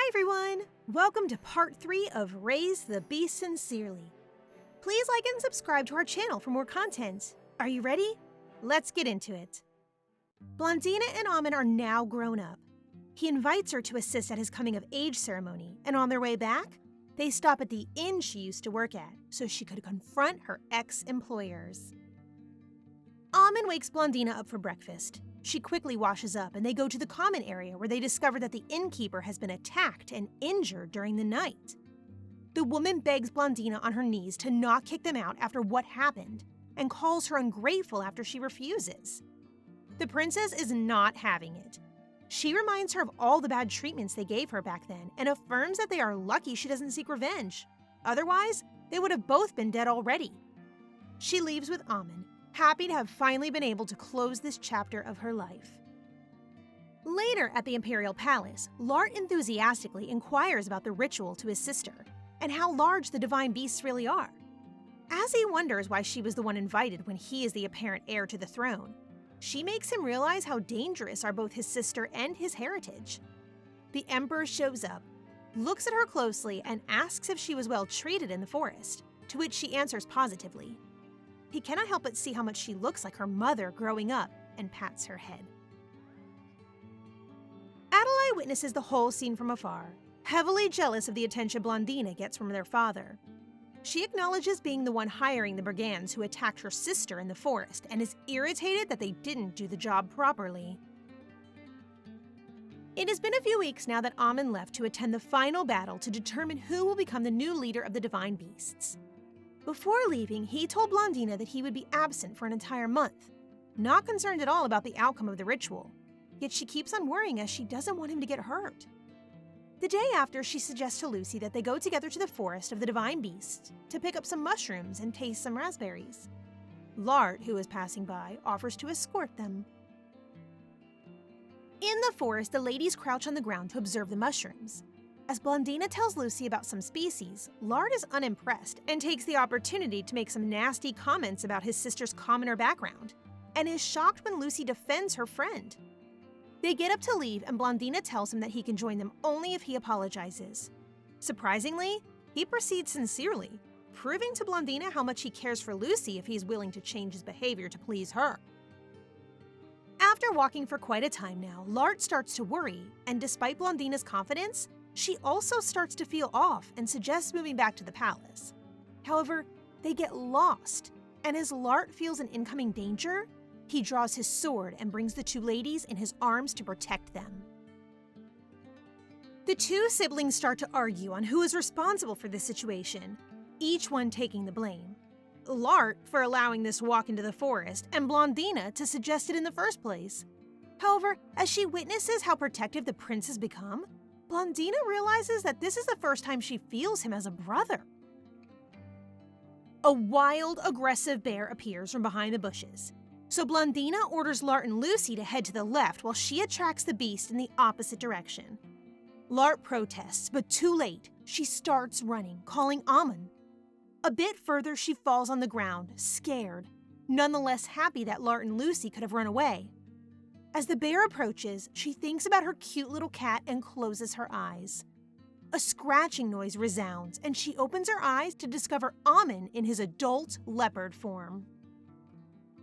Hi everyone! Welcome to part 3 of Raise the Beast Sincerely. Please like and subscribe to our channel for more content. Are you ready? Let's get into it. Blondina and Almond are now grown up. He invites her to assist at his coming-of-age ceremony, and on their way back, they stop at the inn she used to work at so she could confront her ex-employers. Almond wakes Blondina up for breakfast. She quickly washes up and they go to the common area where they discover that the innkeeper has been attacked and injured during the night. The woman begs Blondina on her knees to not kick them out after what happened and calls her ungrateful after she refuses. The princess is not having it. She reminds her of all the bad treatments they gave her back then and affirms that they are lucky she doesn't seek revenge. Otherwise, they would have both been dead already. She leaves with Almond, happy to have finally been able to close this chapter of her life. Later at the Imperial Palace, Lart enthusiastically inquires about the ritual to his sister and how large the divine beasts really are. As he wonders why she was the one invited when he is the apparent heir to the throne, she makes him realize how dangerous are both his sister and his heritage. The Emperor shows up, looks at her closely, and asks if she was well treated in the forest, to which she answers positively. He cannot help but see how much she looks like her mother growing up and pats her head. Adelaide witnesses the whole scene from afar, heavily jealous of the attention Blondina gets from their father. She acknowledges being the one hiring the brigands who attacked her sister in the forest and is irritated that they didn't do the job properly. It has been a few weeks now that Almond left to attend the final battle to determine who will become the new leader of the divine beasts. Before leaving, he told Blondina that he would be absent for an entire month, not concerned at all about the outcome of the ritual, yet she keeps on worrying as she doesn't want him to get hurt. The day after, she suggests to Lucy that they go together to the forest of the divine beasts to pick up some mushrooms and taste some raspberries. Lart, who is passing by, offers to escort them. In the forest, the ladies crouch on the ground to observe the mushrooms. As Blondina tells Lucy about some species, Lart is unimpressed and takes the opportunity to make some nasty comments about his sister's commoner background, and is shocked when Lucy defends her friend. They get up to leave, and Blondina tells him that he can join them only if he apologizes. Surprisingly, he proceeds sincerely, proving to Blondina how much he cares for Lucy if he is willing to change his behavior to please her. After walking for quite a time now, Lart starts to worry, and despite Blondina's confidence, she also starts to feel off and suggests moving back to the palace. However, they get lost, and as Lart feels an incoming danger, he draws his sword and brings the two ladies in his arms to protect them. The two siblings start to argue on who is responsible for this situation, each one taking the blame. Lart for allowing this walk into the forest, and Blondina to suggest it in the first place. However, as she witnesses how protective the prince has become, Blondina realizes that this is the first time she feels him as a brother. A wild, aggressive bear appears from behind the bushes, so Blondina orders Lart and Lucy to head to the left while she attracts the beast in the opposite direction. Lart protests, but too late, she starts running, calling Almond. A bit further, she falls on the ground, scared, nonetheless happy that Lart and Lucy could have run away. As the bear approaches, she thinks about her cute little cat and closes her eyes. A scratching noise resounds, and she opens her eyes to discover Almond in his adult leopard form.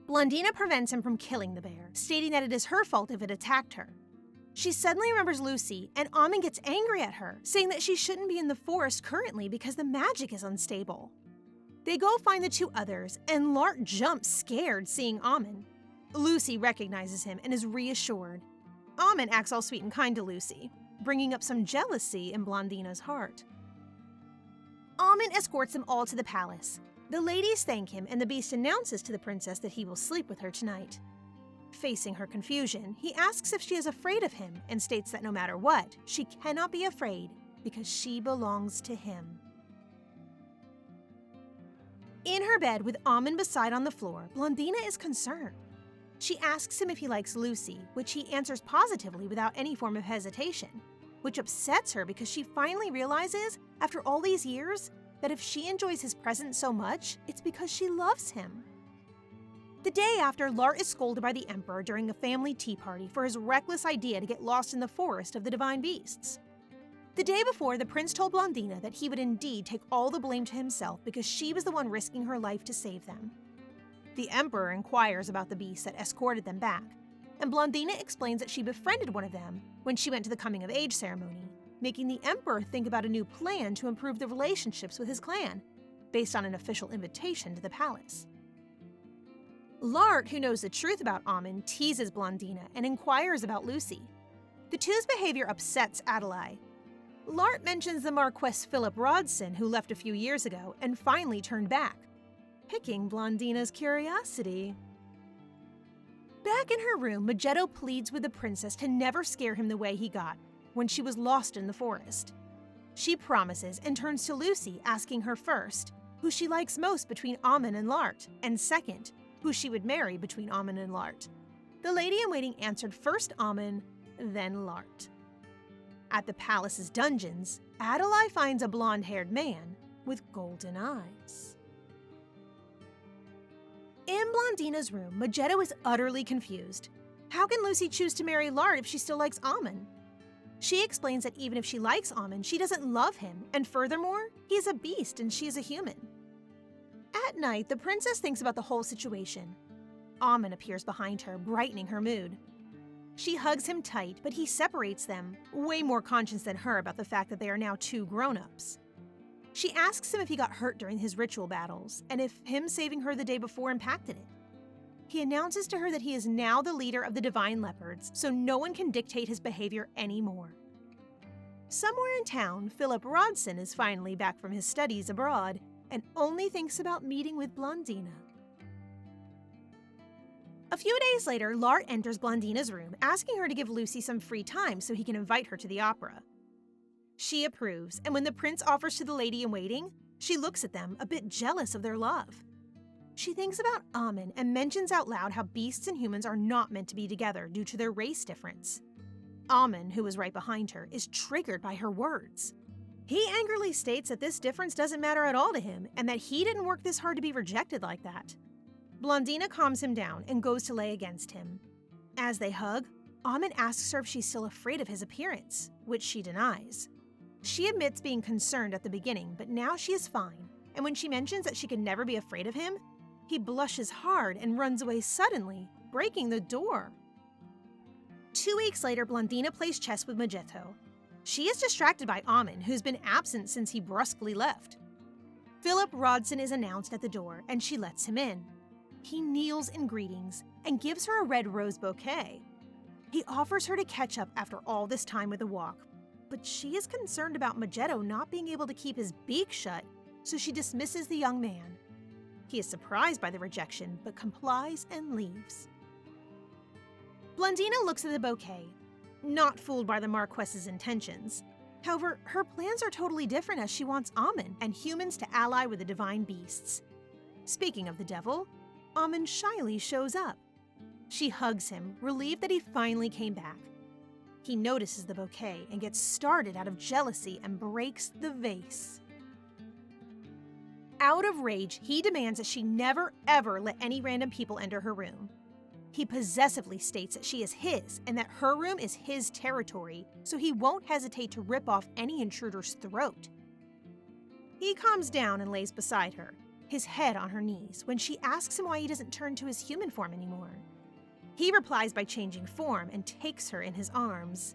Blondina prevents him from killing the bear, stating that it is her fault if it attacked her. She suddenly remembers Lucy, and Almond gets angry at her, saying that she shouldn't be in the forest currently because the magic is unstable. They go find the two others, and Lart jumps scared seeing Almond. Lucy recognizes him and is reassured. Almond acts all sweet and kind to Lucy, bringing up some jealousy in Blondina's heart. Almond escorts them all to the palace. The ladies thank him, and the beast announces to the princess that he will sleep with her tonight. Facing her confusion, he asks if she is afraid of him and states that no matter what, she cannot be afraid because she belongs to him. In her bed with Almond beside on the floor, Blondina is concerned. She asks him if he likes Lucy, which he answers positively without any form of hesitation, which upsets her because she finally realizes, after all these years, that if she enjoys his presence so much, it's because she loves him. The day after, Lart is scolded by the Emperor during a family tea party for his reckless idea to get lost in the forest of the divine beasts. The day before, the prince told Blondina that he would indeed take all the blame to himself because she was the one risking her life to save them. The emperor inquires about the beast that escorted them back, and Blondina explains that she befriended one of them when she went to the coming-of-age ceremony, making the emperor think about a new plan to improve the relationships with his clan, based on an official invitation to the palace. Lart, who knows the truth about Almond, teases Blondina and inquires about Lucy. The two's behavior upsets Adelaide. Lart mentions the Marquess Philip Rodson, who left a few years ago and finally turned back, piquing Blondina's curiosity. Back in her room, Magetto pleads with the princess to never scare him the way he got when she was lost in the forest. She promises and turns to Lucy, asking her first who she likes most between Almond and Lart, and second, who she would marry between Almond and Lart. The lady-in-waiting answered first Almond, then Lart. At the palace's dungeons, Adelaide finds a blonde-haired man with golden eyes. In Blondina's room, Magetto is utterly confused. How can Lucy choose to marry Lart if she still likes Almond? She explains that even if she likes Almond, she doesn't love him, and furthermore, he is a beast and she is a human. At night, the princess thinks about the whole situation. Almond appears behind her, brightening her mood. She hugs him tight, but he separates them, way more conscious than her about the fact that they are now two grown-ups. She asks him if he got hurt during his ritual battles, and if him saving her the day before impacted it. He announces to her that he is now the leader of the Divine Leopards, so no one can dictate his behavior anymore. Somewhere in town, Philip Rodson is finally back from his studies abroad, and only thinks about meeting with Blondina. A few days later, Lart enters Blondina's room, asking her to give Lucy some free time so he can invite her to the opera. She approves, and when the prince offers to the lady-in-waiting, she looks at them, a bit jealous of their love. She thinks about Almond and mentions out loud how beasts and humans are not meant to be together due to their race difference. Almond, who is right behind her, is triggered by her words. He angrily states that this difference doesn't matter at all to him and that he didn't work this hard to be rejected like that. Blondina calms him down and goes to lay against him. As they hug, Almond asks her if she's still afraid of his appearance, which she denies. She admits being concerned at the beginning, but now she is fine, and when she mentions that she can never be afraid of him, he blushes hard and runs away suddenly, breaking the door. 2 weeks later, Blondina plays chess with Magetto. She is distracted by Almond, who's been absent since he brusquely left. Philip Rodson is announced at the door, and she lets him in. He kneels in greetings and gives her a red rose bouquet. He offers her to catch up after all this time with the walk, but she is concerned about Magetto not being able to keep his beak shut, so she dismisses the young man. He is surprised by the rejection, but complies and leaves. Blondina looks at the bouquet, not fooled by the Marquess's intentions. However, her plans are totally different as she wants Almond and humans to ally with the divine beasts. Speaking of the devil, Almond shyly shows up. She hugs him, relieved that he finally came back. He notices the bouquet and gets started out of jealousy and breaks the vase. Out of rage, he demands that she never ever let any random people enter her room. He possessively states that she is his and that her room is his territory, so he won't hesitate to rip off any intruder's throat. He calms down and lays beside her, his head on her knees, when she asks him why he doesn't turn to his human form anymore. He replies by changing form and takes her in his arms.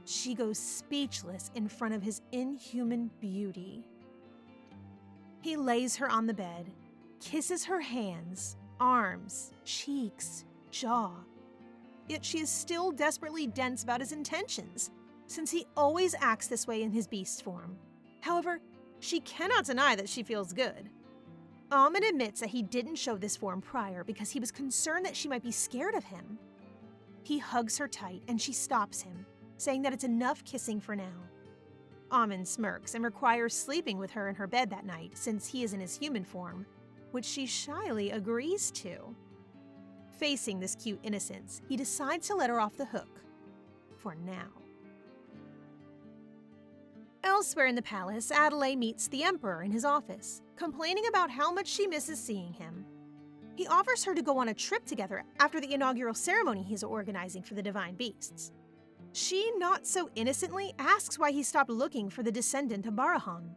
She goes speechless in front of his inhuman beauty. He lays her on the bed, kisses her hands, arms, cheeks, jaw. Yet she is still desperately dense about his intentions, since he always acts this way in his beast form. However, she cannot deny that she feels good. Almond admits that he didn't show this form prior because he was concerned that she might be scared of him. He hugs her tight and she stops him, saying that it's enough kissing for now. Almond smirks and requires sleeping with her in her bed that night since he is in his human form, which she shyly agrees to. Facing this cute innocence, he decides to let her off the hook. For now. Elsewhere in the palace, Adelaide meets the Emperor in his office, complaining about how much she misses seeing him. He offers her to go on a trip together after the inaugural ceremony he is organizing for the divine beasts. She not so innocently asks why he stopped looking for the descendant of Baraham.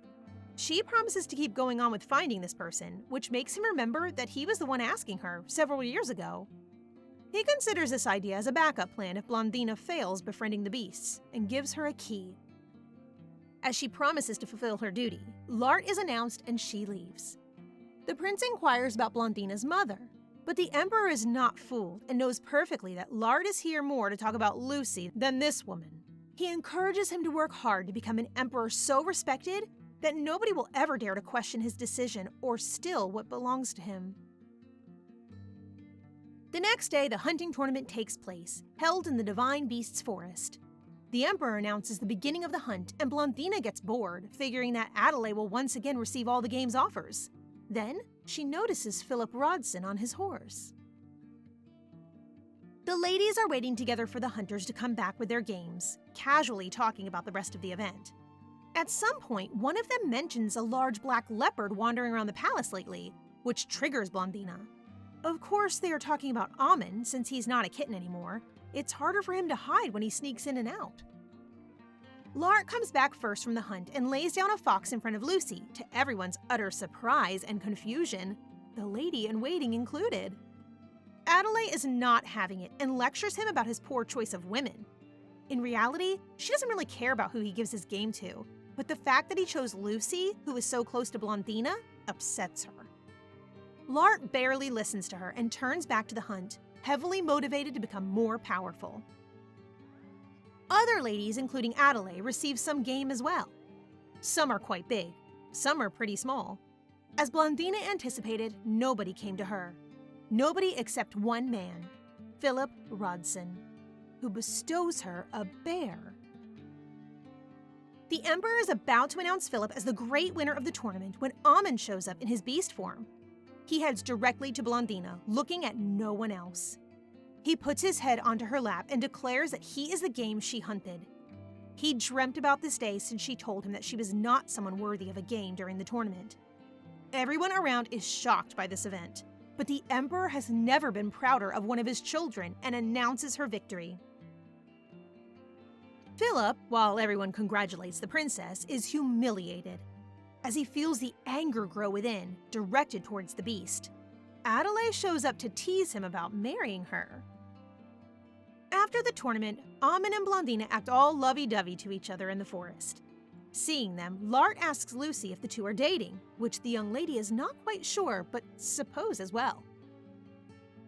She promises to keep going on with finding this person, which makes him remember that he was the one asking her several years ago. He considers this idea as a backup plan if Blondina fails befriending the beasts, and gives her a key. As she promises to fulfill her duty, Lart is announced and she leaves. The prince inquires about Blondina's mother, but the emperor is not fooled and knows perfectly that Lart is here more to talk about Lucy than this woman. He encourages him to work hard to become an emperor so respected that nobody will ever dare to question his decision or steal what belongs to him. The next day, the hunting tournament takes place, held in the Divine Beasts Forest. The emperor announces the beginning of the hunt, and Blondina gets bored, figuring that Adelaide will once again receive all the game's offers. Then, she notices Philip Rodson on his horse. The ladies are waiting together for the hunters to come back with their games, casually talking about the rest of the event. At some point, one of them mentions a large black leopard wandering around the palace lately, which triggers Blondina. Of course, they are talking about Almond, since he's not a kitten anymore. It's harder for him to hide when he sneaks in and out. Lart comes back first from the hunt and lays down a fox in front of Lucy, to everyone's utter surprise and confusion, the lady-in-waiting included. Adelaide is not having it and lectures him about his poor choice of women. In reality, she doesn't really care about who he gives his game to, but the fact that he chose Lucy, who is so close to Blondina, upsets her. Lart barely listens to her and turns back to the hunt, heavily motivated to become more powerful. Other ladies, including Adelaide, receive some game as well. Some are quite big, some are pretty small. As Blondina anticipated, nobody came to her. Nobody except one man, Philip Rodson, who bestows her a bear. The emperor is about to announce Philip as the great winner of the tournament when Almond shows up in his beast form. He heads directly to Blondina, looking at no one else. He puts his head onto her lap and declares that he is the game she hunted. He dreamt about this day since she told him that she was not someone worthy of a game during the tournament. Everyone around is shocked by this event, but the emperor has never been prouder of one of his children and announces her victory. Philip, while everyone congratulates the princess, is humiliated as he feels the anger grow within, directed towards the beast. Adelaide shows up to tease him about marrying her. After the tournament, Almond and Blondina act all lovey-dovey to each other in the forest. Seeing them, Lart asks Lucy if the two are dating, which the young lady is not quite sure, but supposes well.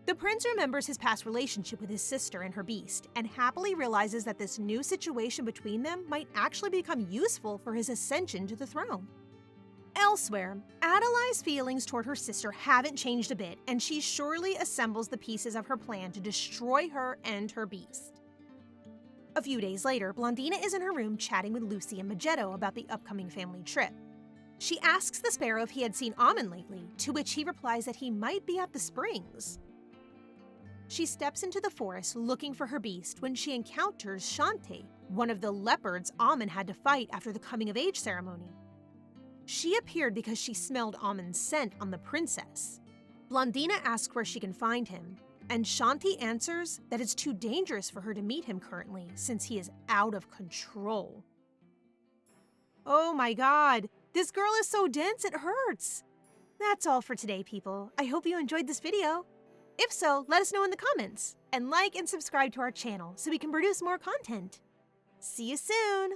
The prince remembers his past relationship with his sister and her beast, and happily realizes that this new situation between them might actually become useful for his ascension to the throne. Elsewhere, Adelaide's feelings toward her sister haven't changed a bit, and she surely assembles the pieces of her plan to destroy her and her beast. A few days later, Blondina is in her room chatting with Lucy and Magetto about the upcoming family trip. She asks the sparrow if he had seen Almond lately, to which he replies that he might be at the springs. She steps into the forest looking for her beast when she encounters Shanti, one of the leopards Almond had to fight after the coming-of-age ceremony. She appeared because she smelled Almond's scent on the princess. Blondina asks where she can find him, and Shanti answers that it's too dangerous for her to meet him currently since he is out of control. Oh my god, this girl is so dense it hurts! That's all for today, people. I hope you enjoyed this video. If so, let us know in the comments, and like and subscribe to our channel so we can produce more content. See you soon!